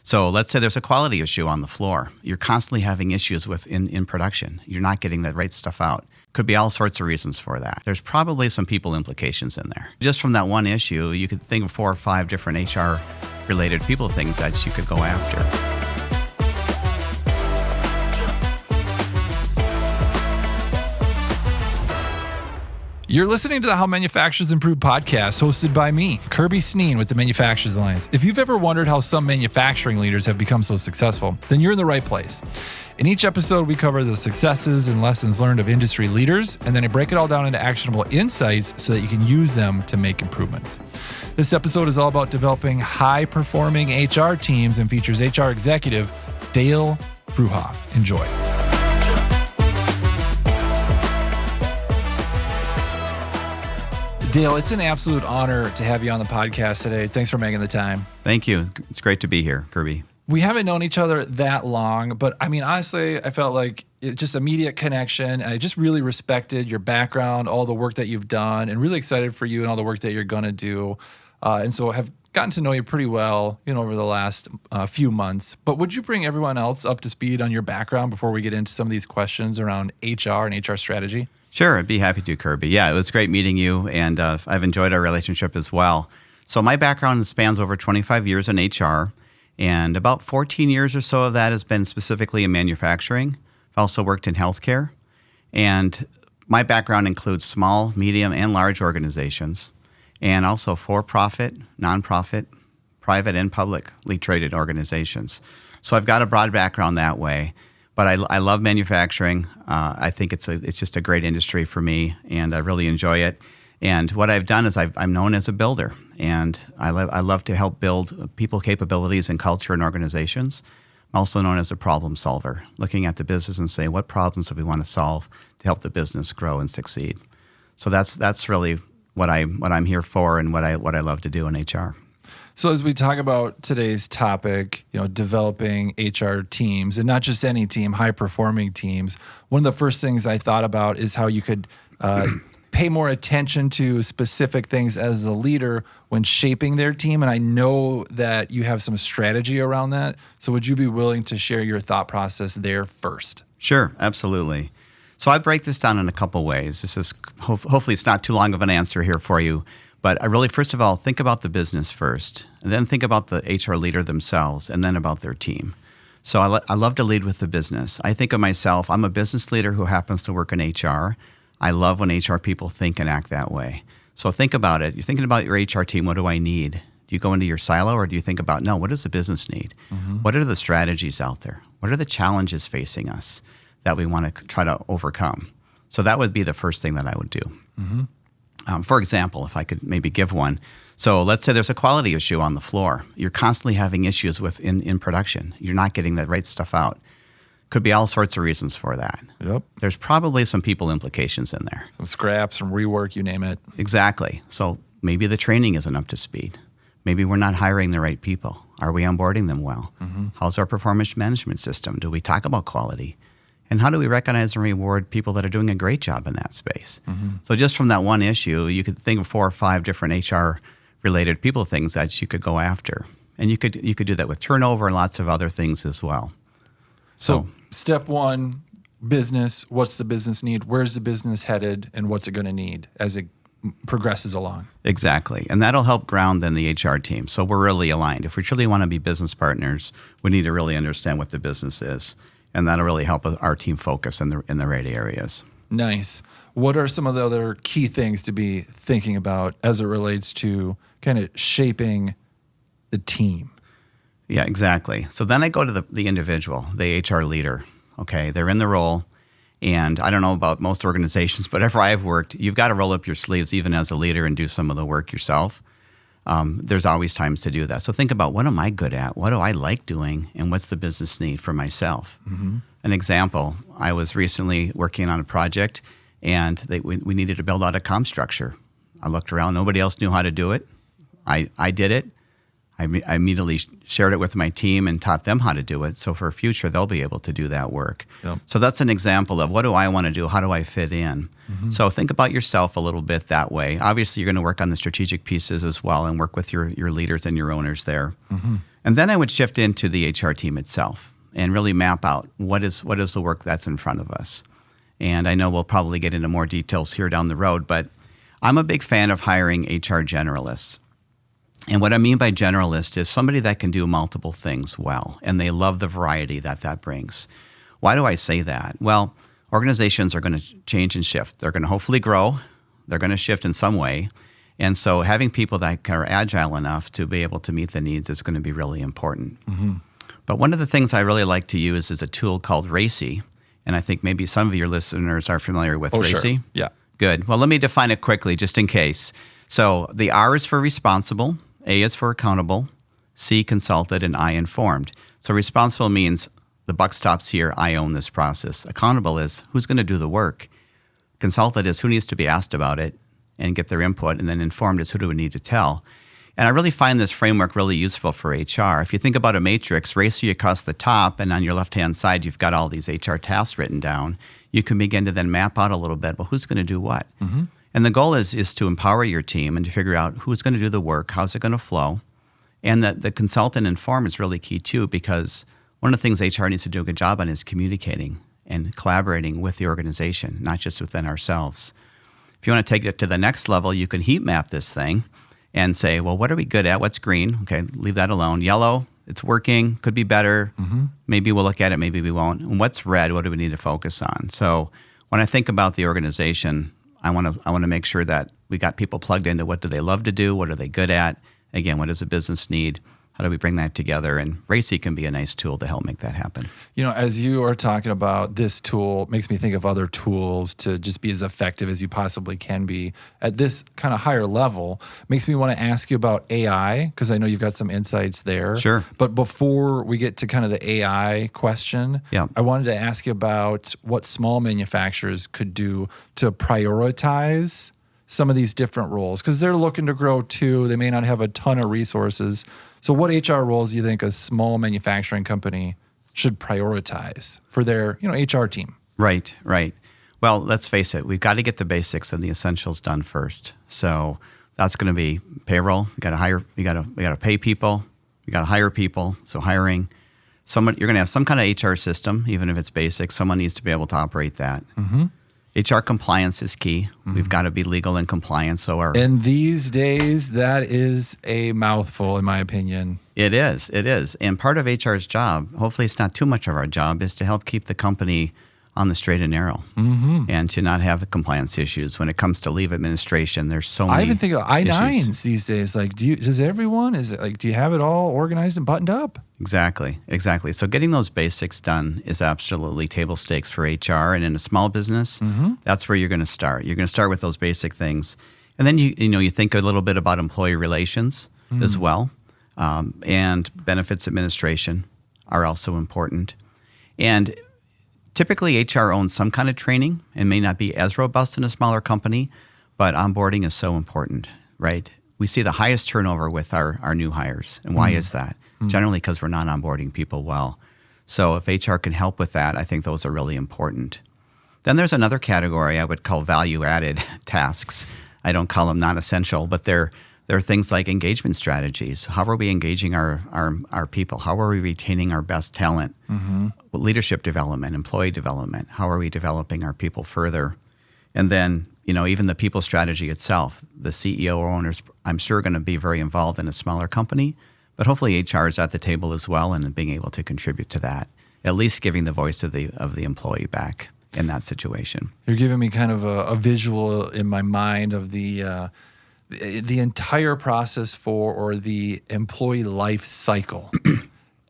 So let's say there's a quality issue on the floor. You're constantly having issues with in production. You're not getting the right stuff out. Could be all sorts of reasons for that. There's probably some people implications in there. Just from that one issue, you could think of 4 or 5 different HR-related people things that you could go after. You're listening to the How Manufacturers Improve podcast, hosted by me, Kirby Sneen with the Manufacturers Alliance. If you've ever wondered how some manufacturing leaders have become so successful, then you're in the right place. In each episode, we cover the successes and lessons learned of industry leaders, and then I break it all down into actionable insights so that you can use them to make improvements. This episode is all about developing high-performing HR teams and features HR executive Dale Fruehauf. Enjoy. Dale, it's an absolute honor to have you on the podcast today. Thanks for making the time. Thank you. It's great to be here, Kirby. We haven't known each other that long, but I mean, honestly, I felt like it's just immediate connection. I just really respected your background, all the work that you've done, and really excited for you and all the work that you're going to do. And so have gotten to know you pretty well, over the last few months. But would you bring everyone else up to speed on your background before we get into some of these questions around HR and HR strategy? Sure, I'd be happy to, Kirby. Yeah, it was great meeting you, and I've enjoyed our relationship as well. So my background spans over 25 years in HR, and about 14 years or so of that has been specifically in manufacturing. I've also worked in healthcare, and my background includes small, medium, and large organizations, and also for-profit, nonprofit, private, and publicly traded organizations. So I've got a broad background that way. But I love manufacturing. I think it's just a great industry for me, and I really enjoy it. And what I've done is I'm known as a builder, and I love to help build people capabilities and culture in organizations. I'm also known as a problem solver, looking at the business and saying what problems do we want to solve to help the business grow and succeed. So that's really what I'm here for, and what I love to do in HR. So as we talk about today's topic, developing HR teams, and not just any team, high-performing teams, one of the first things I thought about is how you could pay more attention to specific things as a leader when shaping their team. And I know that you have some strategy around that. So would you be willing to share your thought process there first? Sure, absolutely. So I break this down in a couple ways. This is hopefully it's not too long of an answer here for you. But I really, first of all, think about the business first, and then think about the HR leader themselves, and then about their team. So I love to lead with the business. I think of myself, I'm a business leader who happens to work in HR. I love when HR people think and act that way. So think about it. You're thinking about your HR team, what do I need? Do you go into your silo, or do you think about, no, what does the business need? Mm-hmm. What are the strategies out there? What are the challenges facing us that we want to try to overcome? So that would be the first thing that I would do. Mm-hmm. For example, if I could maybe give one. So let's say there's a quality issue on the floor. You're constantly having issues with in production. You're not getting the right stuff out. Could be all sorts of reasons for that. Yep. There's probably some people implications in there. Some scraps, some rework, you name it. Exactly. So maybe the training isn't up to speed. Maybe we're not hiring the right people. Are we onboarding them well? Mm-hmm. How's our performance management system? Do we talk about quality? And how do we recognize and reward people that are doing a great job in that space? Mm-hmm. So just from that one issue, you could think of 4 or 5 different HR-related people things that you could go after. And you could do that with turnover and lots of other things as well. So step 1, business. What's the business need? Where's the business headed? And what's it going to need as it progresses along? Exactly. And that'll help ground then the HR team. So we're really aligned. If we truly want to be business partners, we need to really understand what the business is. And that'll really help our team focus in the right areas. Nice. What are some of the other key things to be thinking about as it relates to kind of shaping the team? Yeah, exactly. So then I go to the individual, the HR leader. Okay, they're in the role. And I don't know about most organizations, but wherever I've worked, you've got to roll up your sleeves even as a leader and do some of the work yourself. There's always times to do that. So think about, what am I good at? What do I like doing? And what's the business need for myself? Mm-hmm. An example, I was recently working on a project, and we needed to build out a comm structure. I looked around. Nobody else knew how to do it. I did it. I immediately shared it with my team and taught them how to do it. So for future, they'll be able to do that work. Yep. So that's an example of, what do I want to do? How do I fit in? Mm-hmm. So think about yourself a little bit that way. Obviously, you're going to work on the strategic pieces as well and work with your leaders and your owners there. Mm-hmm. And then I would shift into the HR team itself and really map out what is the work that's in front of us. And I know we'll probably get into more details here down the road, but I'm a big fan of hiring HR generalists. And what I mean by generalist is somebody that can do multiple things well, and they love the variety that brings. Why do I say that? Well, organizations are going to change and shift. They're going to hopefully grow. They're going to shift in some way. And so having people that are agile enough to be able to meet the needs is going to be really important. Mm-hmm. But one of the things I really like to use is a tool called RACI. And I think maybe some of your listeners are familiar with RACI. Sure. Yeah. Good. Well, let me define it quickly just in case. So the R is for responsible, A is for accountable, C consulted, and I informed. So responsible means the buck stops here, I own this process. Accountable is who's going to do the work. Consulted is who needs to be asked about it and get their input. And then informed is who do we need to tell. And I really find this framework really useful for HR. If you think about a matrix, RACI across the top, and on your left-hand side, you've got all these HR tasks written down. You can begin to then map out a little bit, well, who's going to do what? Mm-hmm. And the goal is to empower your team and to figure out who's going to do the work, how's it going to flow. And the consultant inform is really key too, because one of the things HR needs to do a good job on is communicating and collaborating with the organization, not just within ourselves. If you want to take it to the next level, you can heat map this thing and say, well, what are we good at? What's green? Okay, leave that alone. Yellow, it's working, could be better. Mm-hmm. Maybe we'll look at it, maybe we won't. And what's red? What do we need to focus on? So when I think about the organization, I want to make sure that we got people plugged into what do they love to do, what are they good at? Again, what does a business need? How do we bring that together? And RACI can be a nice tool to help make that happen. You know, as you are talking about this tool, it makes me think of other tools to just be as effective as you possibly can be at this kind of higher level. Makes me want to ask you about AI, because I know you've got some insights there. Sure. But before we get to kind of the AI question, I wanted to ask you about what small manufacturers could do to prioritize some of these different roles, because they're looking to grow too. They may not have a ton of resources. So what HR roles do you think a small manufacturing company should prioritize for their, HR team? Right. Well, let's face it. We've got to get the basics and the essentials done first. So that's going to be payroll. We got to hire. We got to pay people. We got to hire people. So hiring. You're going to have some kind of HR system, even if it's basic. Someone needs to be able to operate that. Mm-hmm. HR compliance is key. Mm-hmm. We've got to be legal and compliant. And these days, that is a mouthful, in my opinion. It is. And part of HR's job, hopefully it's not too much of our job, is to help keep the company on the straight and narrow, mm-hmm. and to not have compliance issues. When it comes to leave administration, there's so many I even think of I-9s issues these days. Like, do you have it all organized and buttoned up? Exactly. So getting those basics done is absolutely table stakes for HR. And in a small business, mm-hmm. that's where you're going to start. You're going to start with those basic things. And then you think a little bit about employee relations as well. And benefits administration are also important. And typically, HR owns some kind of training and may not be as robust in a smaller company, but onboarding is so important, right? We see the highest turnover with our new hires. And why is that? Generally because we're not onboarding people well. So if HR can help with that, I think those are really important. Then there's another category I would call value-added tasks. I don't call them non-essential, but they're things like engagement strategies. How are we engaging our people? How are we retaining our best talent? Mm-hmm. Leadership development, employee development. How are we developing our people further? And then, even the people strategy itself. The CEO or owners, I'm sure, are going to be very involved in a smaller company, but hopefully HR is at the table as well and being able to contribute to that, at least giving the voice of the employee back in that situation. You're giving me kind of a visual in my mind of the entire process or the employee life cycle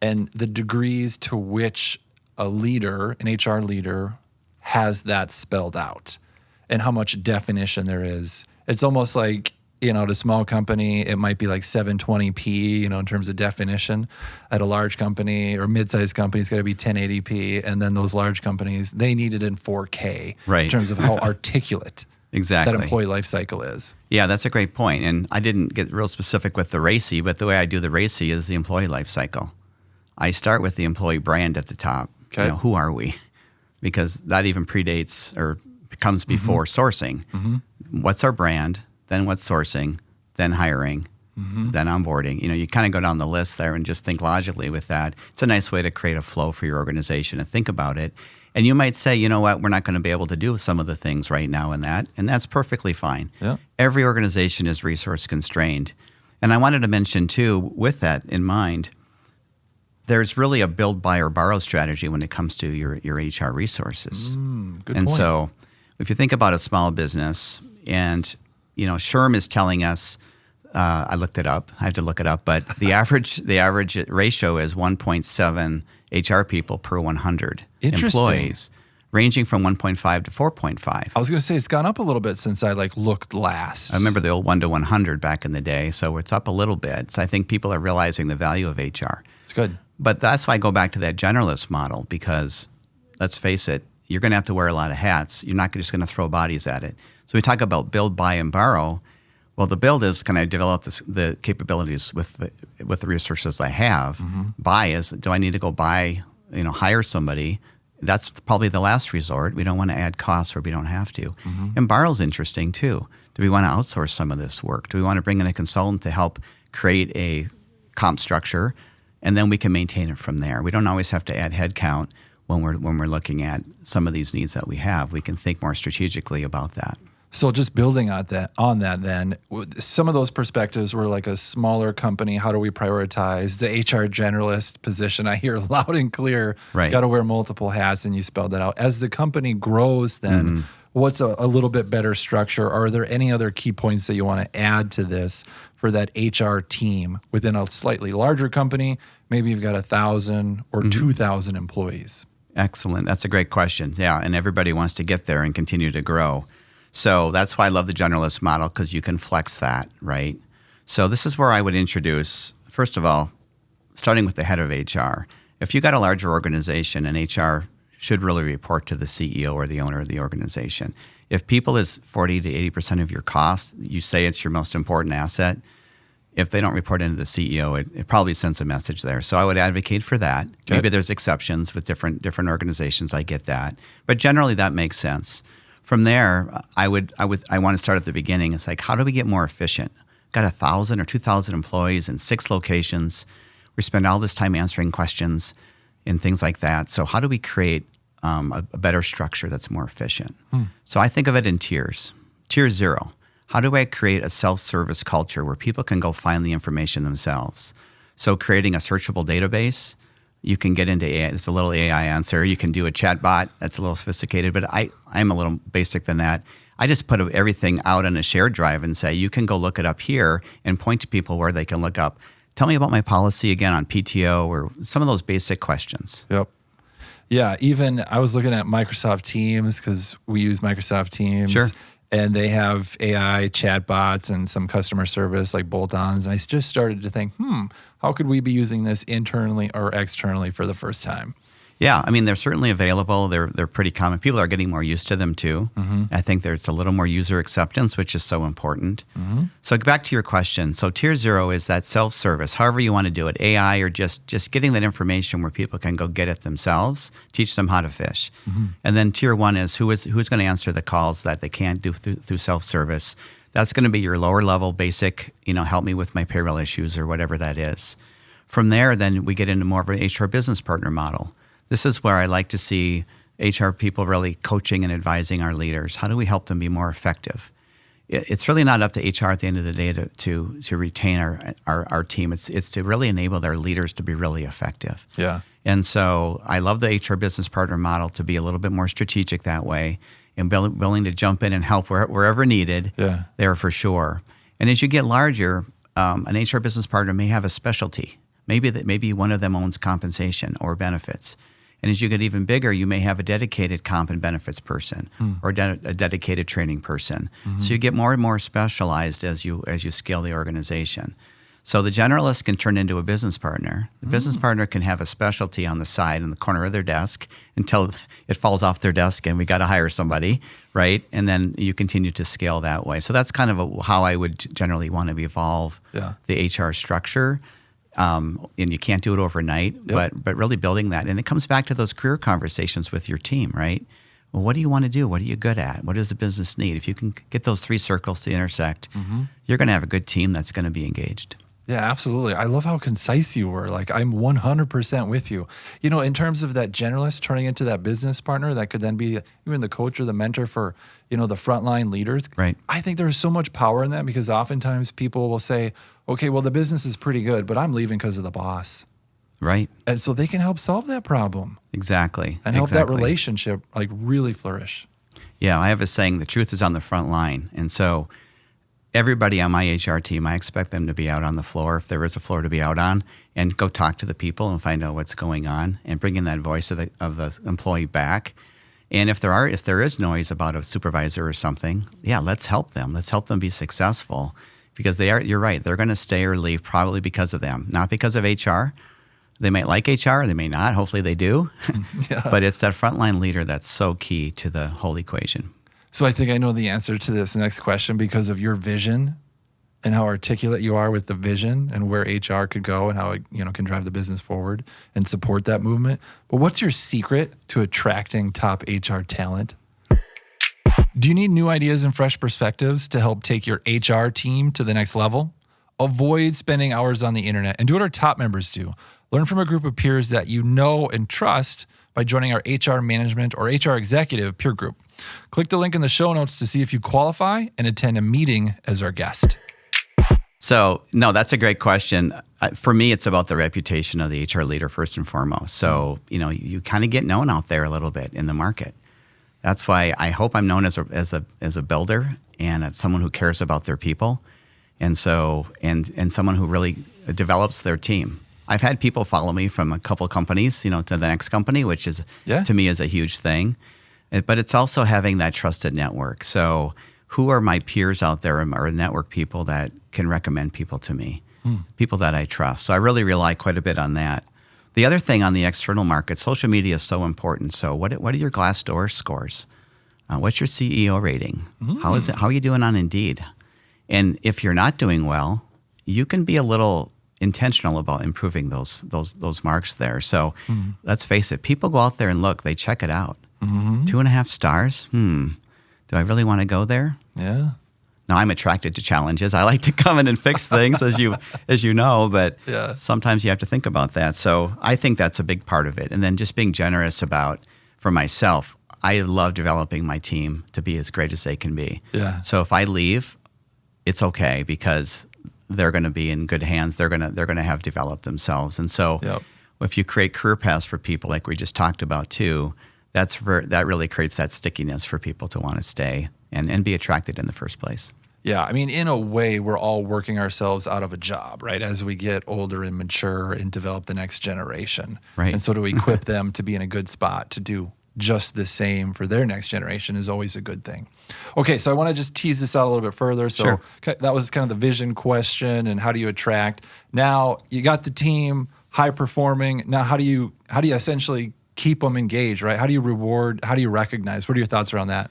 and the degrees to which an HR leader has that spelled out and how much definition there is. It's almost like, at a small company, it might be like 720p, in terms of definition. At a large company or mid-sized company, it's got to be 1080p. And then those large companies, they need it in 4K, right, in terms of how articulate exactly that employee life cycle is. Yeah, that's a great point. And I didn't get real specific with the RACI, but the way I do the RACI is the employee life cycle. I start with the employee brand at the top. Okay. Who are we? Because that even predates or comes before sourcing. Mm-hmm. What's our brand? Then what's sourcing? Then hiring. then onboarding. You kind of go down the list there and just think logically with that. It's a nice way to create a flow for your organization and think about it. And you might say, you know what, we're not going to be able to do some of the things right now and that's perfectly fine. Yeah. Every organization is resource constrained. And I wanted to mention too, with that in mind, there's really a build, buy, or borrow strategy when it comes to your HR resources. Good and point. so if you think about a small business and, SHRM is telling us, I looked it up, I had to look it up, but the average ratio is 1.7 HR people per 100 employees, ranging from 1.5 to 4.5. I was going to say it's gone up a little bit since I looked last. I remember the old 1 to 100 back in the day, so it's up a little bit. So I think people are realizing the value of HR. It's good. But that's why I go back to that generalist model because, let's face it, you're going to have to wear a lot of hats. You're not just going to throw bodies at it. So we talk about build, buy, and borrow. Well, the build is, can I develop the capabilities with the resources I have? Buy is, do I need to go buy, hire somebody? That's probably the last resort. We don't want to add costs where we don't have to. And borrow is interesting too. Do we want to outsource some of this work? Do we want to bring in a consultant to help create a comp structure? And then we can maintain it from there. We don't always have to add headcount when we're looking at some of these needs that we have. We can think more strategically about that. So just building on that then, some of those perspectives were like a smaller company. How do we prioritize the HR generalist position? I hear loud and clear, right. Got to wear multiple hats, and you spelled that out. As the company grows then, what's a little bit better structure? Are there any other key points that you want to add to this for that HR team within a slightly larger company? Maybe you've got 1,000 or 2,000 employees. Excellent. That's a great question. Yeah, and everybody wants to get there and continue to grow. So that's why I love the generalist model because you can flex that, right? So this is where I would introduce, first of all, starting with the head of HR. If you got a larger organization, and HR should really report to the CEO or the owner of the organization. If people is 40 to 80% of your costs, you say it's your most important asset. If they don't report into the CEO, it probably sends a message there. So I would advocate for that. Okay. Maybe there's exceptions with different organizations. I get that, but generally that makes sense. From there, I want to start at the beginning. It's like, how do we get more efficient? Got 1,000 or 2,000 employees in 6 locations. We spend all this time answering questions and things like that. So how do we create a better structure that's more efficient? So I think of it in tiers. Tier 0, how do I create a self-service culture where people can go find the information themselves? So creating a searchable database. You can get into AI. It's a little AI answer. You can do a chat bot. That's a little sophisticated, but I'm a little basic than that. I just put everything out on a shared drive and say, you can go look it up here and point to people where they can look up. Tell me about my policy again on PTO or some of those basic questions. Yep. Yeah. Even I was looking at Microsoft Teams because we use Microsoft Teams. Sure. And they have AI chatbots and some customer service like bolt-ons. And I just started to think, how could we be using this internally or externally for the first time? Yeah, I mean, they're certainly available. They're pretty common. People are getting more used to them too. I think there's a little more user acceptance, which is so important. So back to your question. So tier 0 is that self-service, however you want to do it, AI or just getting that information where people can go get it themselves, teach them how to fish. And then tier 1 is who's going to answer the calls that they can't do through self-service. That's going to be your lower level basic, help me with my payroll issues or whatever that is. From there, then we get into more of an HR business partner model. This is where I like to see HR people really coaching and advising our leaders. How do we help them be more effective? It's really not up to HR at the end of the day to retain our team. It's to really enable their leaders to be really effective. Yeah. And so I love the HR business partner model to be a little bit more strategic that way and willing to jump in and help wherever needed there for sure. And as you get larger, an HR business partner may have a specialty. Maybe one of them owns compensation or benefits. And as you get even bigger, you may have a dedicated comp and benefits person or a dedicated training person. So you get more and more specialized as you scale the organization. So the generalist can turn into a business partner. The business partner can have a specialty on the side in the corner of their desk until it falls off their desk and we got to hire somebody, right? And then you continue to scale that way. So that's kind of how I would generally want to evolve the HR structure. And you can't do it overnight, but really building that. And it comes back to those career conversations with your team, right? well, what do you want to do? What are you good at? What does the business need? If you can get those three circles to intersect, you're going to have a good team that's going to be engaged. Yeah, absolutely. I love how concise you were. Like, I'm 100% with you. You know, in terms of that generalist turning into that business partner that could then be even the coach or the mentor for, the frontline leaders. Right. I think there's so much power in that because oftentimes people will say, okay, well, the business is pretty good, but I'm leaving because of the boss. Right. And so they can help solve that problem. Exactly. And help that relationship like really flourish. Yeah, I have a saying, the truth is on the front line. And so everybody on my HR team, I expect them to be out on the floor, if there is a floor to be out on, and go talk to the people and find out what's going on and bring in that voice of the employee back. And if there is noise about a supervisor or something, yeah, let's help them. Let's help them be successful, because you're right, they're going to stay or leave probably because of them, not because of HR. They might like HR, they may not. Hopefully they do. Yeah. But it's that frontline leader that's so key to the whole equation. So I think I know the answer to this next question because of your vision and how articulate you are with the vision and where HR could go and how it can drive the business forward and support that movement. But what's your secret to attracting top HR talent? Do you need new ideas and fresh perspectives to help take your HR team to the next level? Avoid spending hours on the internet and do what our top members do. Learn from a group of peers that you know and trust by joining our HR management or HR executive peer group. Click the link in the show notes to see if you qualify and attend a meeting as our guest. So, no, that's a great question. For me, it's about the reputation of the HR leader first and foremost. So, you kind of get known out there a little bit in the market. That's why I hope I'm known as a builder and as someone who cares about their people, and so and someone who really develops their team. I've had people follow me from a couple companies, to the next company, which is to me is a huge thing. But it's also having that trusted network. So who are my peers out there or network people that can recommend people to me, people that I trust? So I really rely quite a bit on that. The other thing on the external market, social media is so important. So what are your Glassdoor scores? What's your CEO rating? How is it? How are you doing on Indeed? And if you're not doing well, you can be a little intentional about improving those marks there. So let's face it, people go out there and look, they check it out. 2.5 stars. Do I really want to go there? Yeah. Now, I'm attracted to challenges. I like to come in and fix things, as you know, but sometimes you have to think about that. So I think that's a big part of it. And then just being generous for myself, I love developing my team to be as great as they can be. Yeah. So if I leave, it's okay, because they're going to be in good hands. They're going to have developed themselves. And so if you create career paths for people like we just talked about too, that really creates that stickiness for people to want to stay and be attracted in the first place. Yeah, I mean, in a way, we're all working ourselves out of a job, right? As we get older and mature and develop the next generation. Right. And so to equip them to be in a good spot to do just the same for their next generation is always a good thing. Okay, so I want to just tease this out a little bit further. So that was kind of the vision question and how do you attract. Now you got the team high performing. Now how do you essentially keep them engaged, right? How do you reward? How do you recognize? What are your thoughts around that?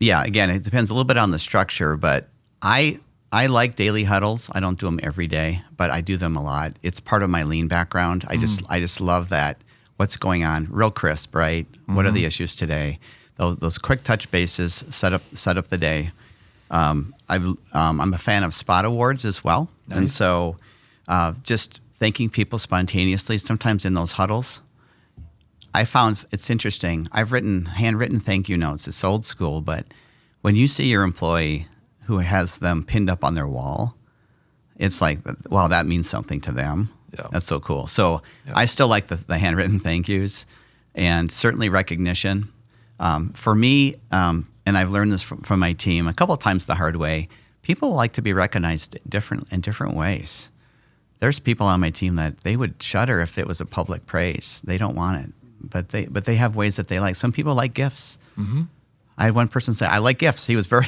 Yeah, again, it depends a little bit on the structure, but I like daily huddles. I don't do them every day, but I do them a lot. It's part of my lean background. I just love that. What's going on? Real crisp, right? What are the issues today? Those quick touch bases set up the day. I'm a fan of spot awards as well, and so just thanking people spontaneously. Sometimes in those huddles, I found it's interesting. I've written handwritten thank you notes. It's old school, but when you see your employee who has them pinned up on their wall, it's like, wow, that means something to them. Yeah. That's so cool. So I still like the handwritten thank yous, and certainly recognition. For me, and I've learned this from my team a couple of times the hard way, people like to be recognized in different ways. There's people on my team that they would shudder if it was a public praise. They don't want it. But they have ways that they like. Some people like gifts. I had one person say, "I like gifts." He was very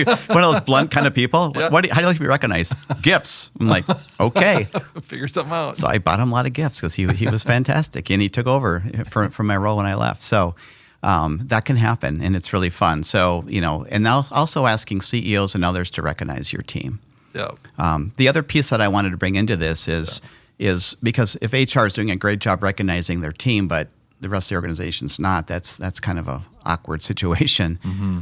one of those blunt kind of people. How do you like to be recognized? Gifts. I'm like, okay, figure something out. So I bought him a lot of gifts because he was from and he took over from my role when I left. So that can happen, and it's really fun. So and now also asking CEOs and others to recognize your team. Yeah. The other piece that I wanted to bring into this is because if HR is doing a great job recognizing their team, but the rest of the organization's not, that's kind of a awkward situation.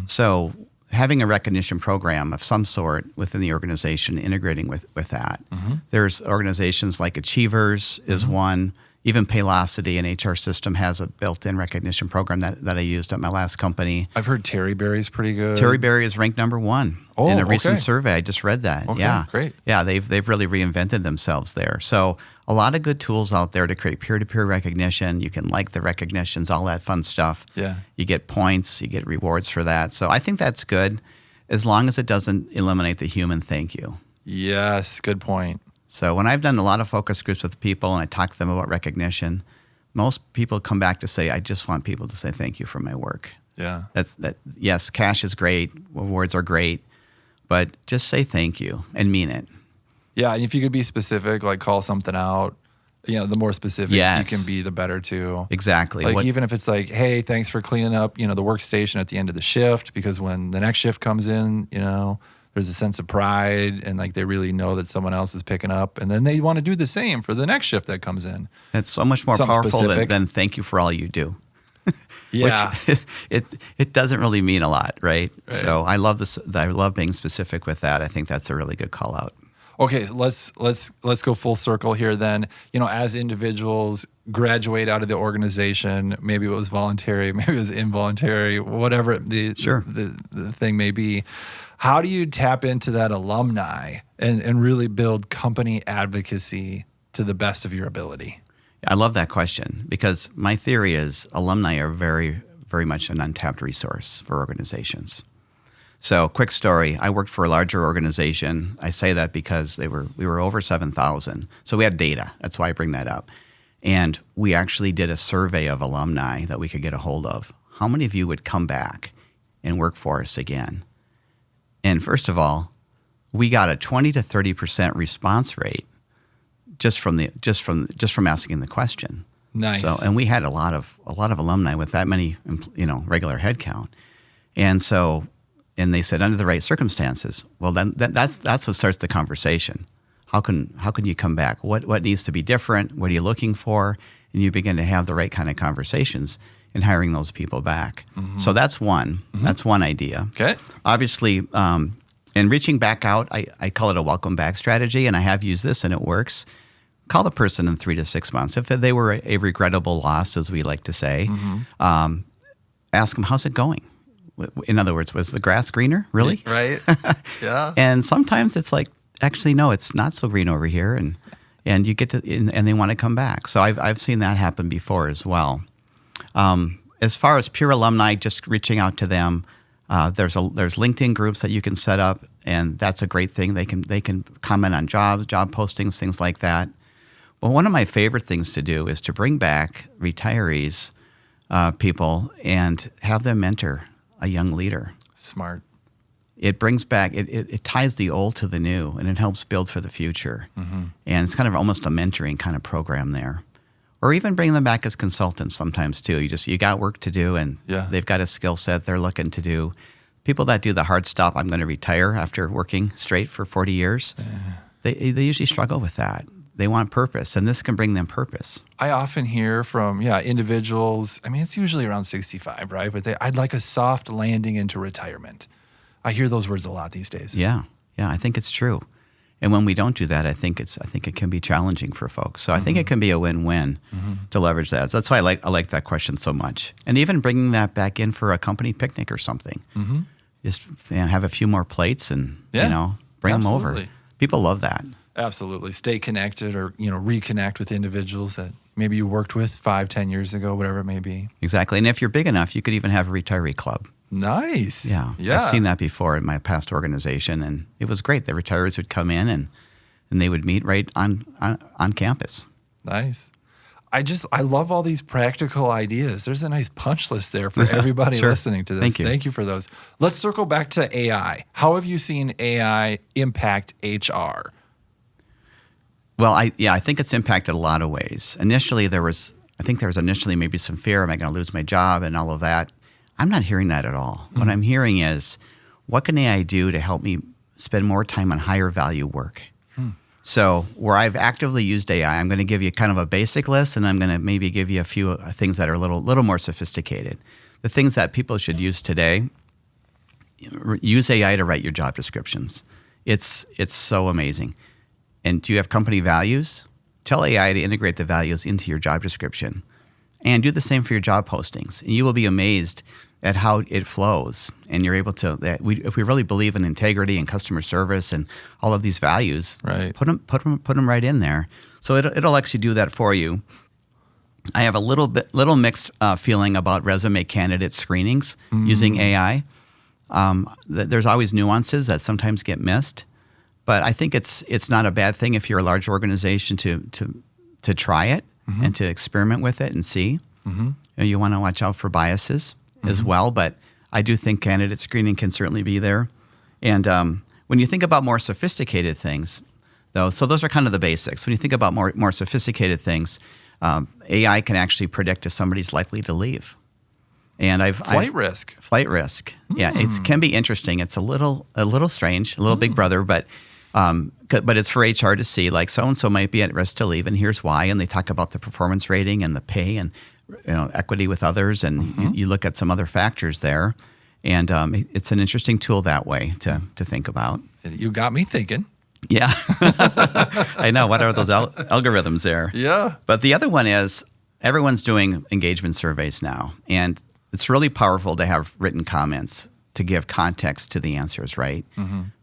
So having a recognition program of some sort within the organization, integrating with that. There's organizations like Achievers is one. Even Paylocity, an HR system, has a built-in recognition program that I used at my last company. I've heard Terry Berry's pretty good. Terry Berry is ranked number 1 in a recent survey. I just read that. Okay, yeah, great. Yeah, they've really reinvented themselves there. So a lot of good tools out there to create peer-to-peer recognition. You can like the recognitions, all that fun stuff. Yeah. You get points, you get rewards for that. So I think that's good, as long as it doesn't eliminate the human thank you. Yes, good point. So when I've done a lot of focus groups with people and I talk to them about recognition, most people come back to say, I just want people to say thank you for my work. Yeah. Yes, cash is great, awards are great, but just say thank you and mean it. Yeah, and if you could be specific, like call something out, the more specific you can be, the better too. Exactly. Like even if it's like, hey, thanks for cleaning up, the workstation at the end of the shift, because when the next shift comes in, there's a sense of pride and like they really know that someone else is picking up, and then they want to do the same for the next shift that comes in. It's so much more powerful than thank you for all you do. Yeah. Which it doesn't really mean a lot, right? So I love this. I love being specific with that. I think that's a really good call out. Okay, let's go full circle here then. As individuals graduate out of the organization, maybe it was voluntary, maybe it was involuntary, whatever the thing may be. How do you tap into that alumni and really build company advocacy to the best of your ability? I love that question, because my theory is alumni are very, very much an untapped resource for organizations. So, quick story, I worked for a larger organization. I say that because we were over 7,000. So we had data. That's why I bring that up. And we actually did a survey of alumni that we could get a hold of. How many of you would come back and work for us again? And first of all, we got a 20 to 30% response rate just from asking the question. Nice. So, and we had a lot of alumni with that many, regular headcount. And so, and they said under the right circumstances. Well, then that's what starts the conversation. How can you come back? What needs to be different? What are you looking for? And you begin to have the right kind of conversations in hiring those people back. So that's one. That's one idea. Okay. Obviously, in reaching back out, I call it a welcome back strategy, and I have used this and it works. Call the person in 3 to 6 months. If they were a regrettable loss, as we like to say, ask them, how's it going? In other words, was the grass greener? Really? Right. Yeah. And sometimes it's like, actually, no, it's not so green over here. And you get to, and they want to come back. So I've seen that happen before as well. As far as pure alumni, just reaching out to them, there's LinkedIn groups that you can set up, and that's a great thing. They can comment on job postings, things like that. But one of my favorite things to do is to bring back retirees, people, and have them mentor a young leader. Smart. It brings back, it ties the old to the new, and it helps build for the future. And it's kind of almost a mentoring kind of program there. Or even bring them back as consultants sometimes too. You got work to do, and they've got a skill set they're looking to do. People that do the hard stop, I'm going to retire after working straight for 40 years, they usually struggle with that. They want purpose, and this can bring them purpose. I often hear from individuals. I mean, it's usually around 65, right? But I'd like a soft landing into retirement. I hear those words a lot these days. Yeah, I think it's true. And when we don't do that, I think it can be challenging for folks. So I think it can be a win-win to leverage that. So that's why I like that question so much. And even bringing that back in for a company picnic or something. Just have a few more plates and bring them over. People love that. Absolutely. Stay connected, or reconnect with individuals that maybe you worked with 5-10 years ago, whatever it may be. Exactly. And if you're big enough, you could even have a retiree club. Nice. Yeah. I've seen that before in my past organization, and it was great. The retirees would come in and they would meet right on campus. Nice. I love all these practical ideas. There's a nice punch list there for everybody listening to this. Thank you. Thank you for those. Let's circle back to AI. How have you seen AI impact HR? Well, I think it's impacted a lot of ways. Initially, there was maybe some fear. Am I going to lose my job and all of that? I'm not hearing that at all. What I'm hearing is, what can AI do to help me spend more time on higher value work? So where I've actively used AI, I'm going to give you kind of a basic list, and I'm going to maybe give you a few things that are a little more sophisticated. The things that people should use today: use AI to write your job descriptions. It's so amazing. And do you have company values? Tell AI to integrate the values into your job description, and do the same for your job postings. And you will be amazed at how it flows. And you're able to, if we really believe in integrity and customer service and all of these values, right, put them right in there. So it'll actually do that for you. I have a little mixed feeling about resume candidate screenings using AI. There's always nuances that sometimes get missed, but I think it's not a bad thing if you're a large organization to try it and to experiment with it and see. You want to watch out for biases as well, but I do think candidate screening can certainly be there. And when you think about more sophisticated things, though, so those are kind of the basics. When you think about more sophisticated things, AI can actually predict if somebody's likely to leave. And flight risk. Yeah, it can be interesting. It's a little strange, a little Big Brother, but it's for HR to see, like, so and so might be at risk to leave, and here's why. And they talk about the performance rating and the pay and equity with others, and you look at some other factors there. And it's an interesting tool that way to think about. You got me thinking. Yeah, I know. What are those algorithms there? Yeah. But the other one is everyone's doing engagement surveys now, and it's really powerful to have written comments to give context to the answers, right?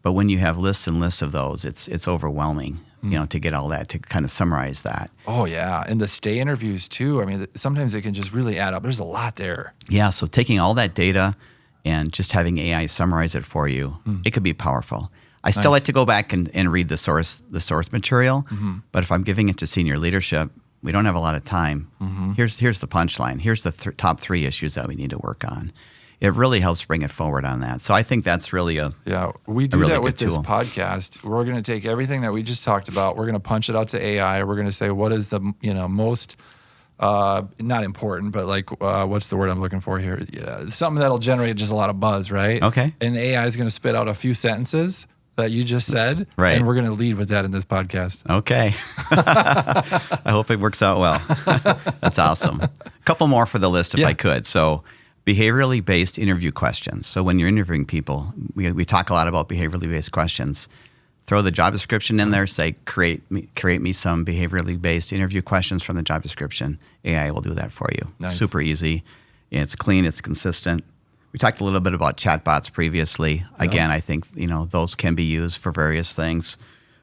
But when you have lists and lists of those, it's overwhelming, to get all that, to kind of summarize that. Oh, yeah. And the stay interviews, too. I mean, sometimes it can just really add up. There's a lot there. Yeah, so taking all that data and just having AI summarize it for you, it could be powerful. I still like to go back and read the source material, but if I'm giving it to senior leadership, we don't have a lot of time. Here's the punchline. Here's the top 3 issues that we need to work on. It really helps bring it forward on that. So I think that's really we do really that with tool. This podcast. We're going to take everything that we just talked about. We're going to punch it out to AI. We're going to say what is the most not important, but like what's the word I'm looking for here? Something that'll generate just a lot of buzz, right? Okay. And AI is going to spit out a few sentences that you just said, right? And we're going to lead with that in this podcast. Okay. I hope it works out well. That's awesome. A couple more for the list if I could. So behaviorally based interview questions. So when you're interviewing people, we talk a lot about behaviorally based questions. Throw the job description in there, say create me some behaviorally based interview questions from the job description. AI will do that for you. Nice. Super easy. It's clean, it's consistent. We talked a little bit about chatbots previously. Again, I think those can be used for various things.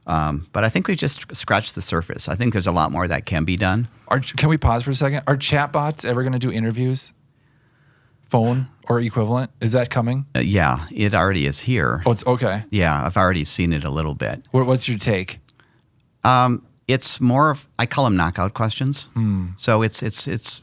But I think we just scratched the surface. I think there's a lot more that can be done. Can we pause for a second? Are chatbots ever going to do interviews? Phone or equivalent? Is that coming? Yeah, it already is here. Oh, it's okay. Yeah, I've already seen it a little bit. What's your take? It's more of, I call them knockout questions. So it's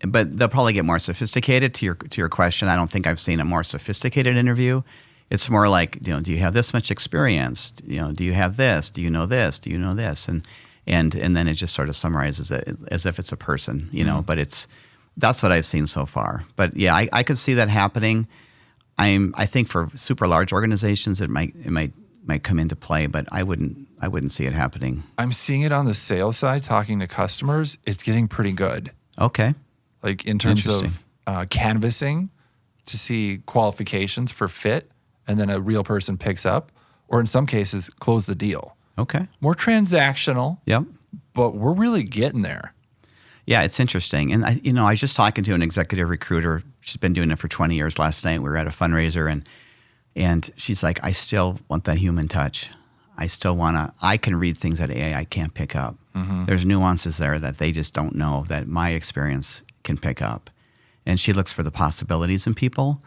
but they'll probably get more sophisticated to your question. I don't think I've seen a more sophisticated interview. It's more like, do you have this much experience? Do you have this? Do you know this? Do you know this? And then it just sort of summarizes it as if it's a person, but that's what I've seen so far. But yeah, I could see that happening. I think for super large organizations, it might come into play, but I wouldn't see it happening. I'm seeing it on the sales side, talking to customers. It's getting pretty good. Okay. Like in terms of canvassing to see qualifications for fit, and then a real person picks up, or in some cases, close the deal. Okay. More transactional. Yep. But we're really getting there. Yeah, it's interesting. And I was just talking to an executive recruiter. She's been doing it for 20 years. Last night we were at a fundraiser, and she's like, I still want that human touch. I can read things that AI can't pick up. There's nuances there that they just don't know that my experience can pick up. And she looks for the possibilities in people.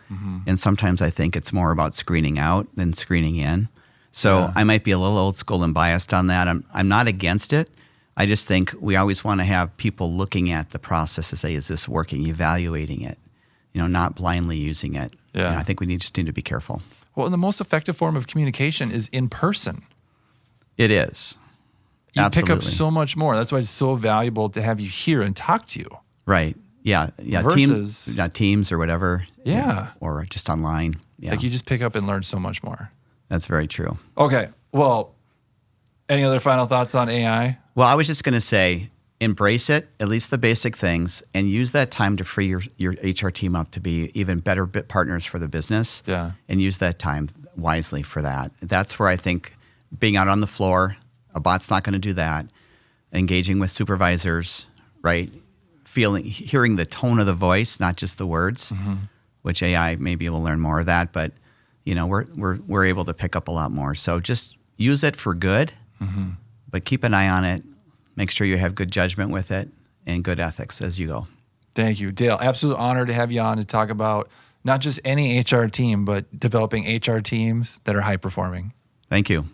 And sometimes I think it's more about screening out than screening in. So I might be a little old school and biased on that. I'm not against it. I just think we always want to have people looking at the process to say, is this working, evaluating it, not blindly using it. Yeah. I think we just need to be careful. Well, and the most effective form of communication is in person. It is. You Absolutely. pick up so much more. That's why it's so valuable to have you here and talk to you. Right. Yeah. Versus Teams or whatever. Yeah. Or just online. Yeah. Like you just pick up and learn so much more. That's very true. Okay. Well, Any other final thoughts on AI? Well, I was just going to say, embrace it, at least the basic things, and use that time to free your HR team up to be even better partners for the business. Yeah. And use that time wisely for that. That's where I think being out on the floor, a bot's not going to do that. Engaging with supervisors, right? Hearing the tone of the voice, not just the words, which AI maybe will learn more of that, but we're able to pick up a lot more. So just use it for good, but keep an eye on it. Make sure you have good judgment with it and good ethics as you go. Thank you, Dale. Absolute honor to have you on to talk about not just any HR team, but developing HR teams that are high performing. Thank you.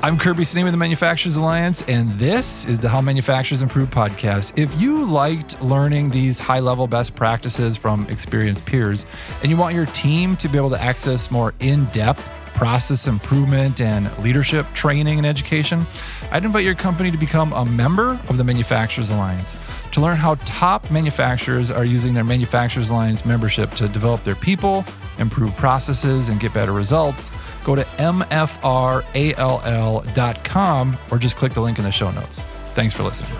I'm Kirby Sneen with the Manufacturers Alliance, and this is the How Manufacturers Improve podcast. If you liked learning these high-level best practices from experienced peers, and you want your team to be able to access more in-depth process improvement and leadership training and education, I'd invite your company to become a member of the Manufacturers Alliance. To learn how top manufacturers are using their Manufacturers Alliance membership to develop their people, improve processes, and get better results, go to mfrall.com or just click the link in the show notes. Thanks for listening.